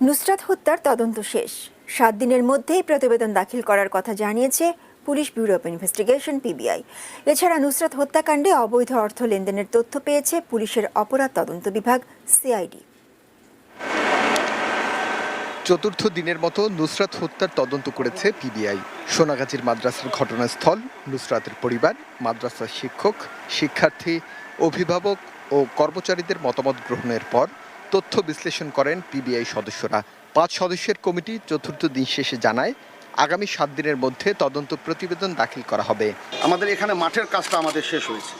নুসরাত হত্যার তদন্ত শেষ। 7 দিনের মধ্যেই প্রতিবেদন দাখিল করার কথা জানিয়েছে police bureau of investigation PBI. এছাড়া নুসরাত হত্যাকাণ্ডে অবৈধ অর্থ লেনদেনের তথ্য পেয়েছে পুলিশের অপরাধ তদন্ত বিভাগ সিআইডি। চতুর্থ দিনের মতো নুসরাত হত্যার তদন্ত করেছে পিবিআই। সোনাগাজীর মাদ্রাসার ঘটনাস্থল, নুসরাতের পরিবার, মাদ্রাসার শিক্ষক, শিক্ষার্থী, অভিভাবক ও কর্মচারীদের মতামত গ্রহণের পর তথ্য বিশ্লেষণ করেন পিবিআই সদস্যরা। 5 সদস্যের কমিটি চতুর্থ দিন শেষে জানায়, আগামী 7 দিনের মধ্যে তদন্ত প্রতিবেদন দাখিল করা হবে। আমাদের এখানে মাঠের কাজটা আমাদের শেষ হয়েছে,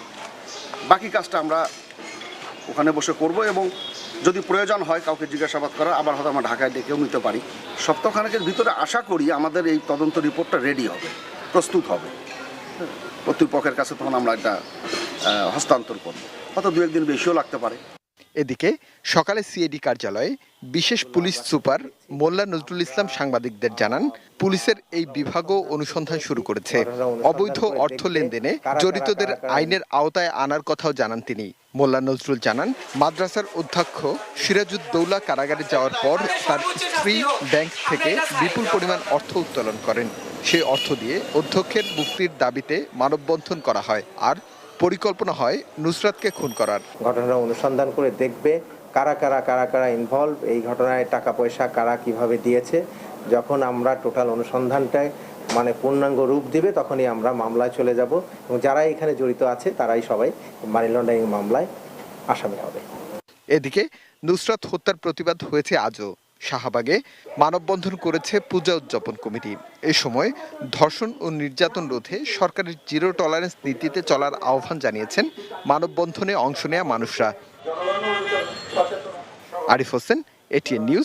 বাকি কাজটা আমরা ওখানে বসে করব এবং যদি প্রয়োজন হয় কাউকে জিজ্ঞাসাবাদ করা, আবার হয়তো আমরা ঢাকায় ডেকেও নিতে পারি। সপ্তাহখানেকের ভিতরে আশা করি আমাদের এই তদন্ত রিপোর্টটা রেডি হবে, প্রস্তুত হবে। কর্তৃপক্ষের কাছে তখন আমরা একটা হস্তান্তর করব, হয়তো 2-1 দিন বেশিও লাগতে পারে। এদিকে সকালে সিআইডি কার্যালয়ে বিশেষ পুলিশ সুপার মোল্লা নজরুল ইসলাম সাংবাদিকদের জানান, পুলিশের এই বিভাগও অনুসন্ধান শুরু করেছে। অবৈধ অর্থ লেনদেনে জড়িতদের আইনের আওতায় আনার কথাও জানান তিনি। মোল্লা নজরুল জানান, মাদ্রাসার অধ্যক্ষ সিরাজউদ্দৌলা কারাগারে যাওয়ার পর তার স্ত্রী ব্যাংক থেকে বিপুল পরিমাণ অর্থ উত্তোলন করেন। সেই অর্থ দিয়ে অধ্যক্ষের মুক্তির দাবিতে মানববন্ধন করা হয়, আর পরিকল্পনা হয় নুসরাতকে খুন করার। ঘটনা অনুসন্ধান করে দেখবে কারা কারা ইনভলভ, এই ঘটনায় টাকা পয়সা কারা কিভাবে দিয়েছে। যখন আমরা টোটাল অনুসন্ধানটায় পূর্ণাঙ্গ রূপ দিবে, তখনই আমরা মামলায় চলে যাব এবং যারা এখানে জড়িত আছে তারাই সবাই মানি লন্ডারিং মামলায় আসামি হবে। এদিকে নুসরাত হত্যার প্রতিবাদ হয়েছে আজও। শাহবাগে মানববন্ধন করেছে পূজা উদযাপন কমিটি। এ সময় ধর্ষণ ও নির্যাতন রোধে সরকারের জিরো টলারেন্স নীতিতে চলার আহ্বান জানিয়েছেন মানববন্ধনে অংশ নেওয়া মানুষরা। Arif Hossain, ATN news.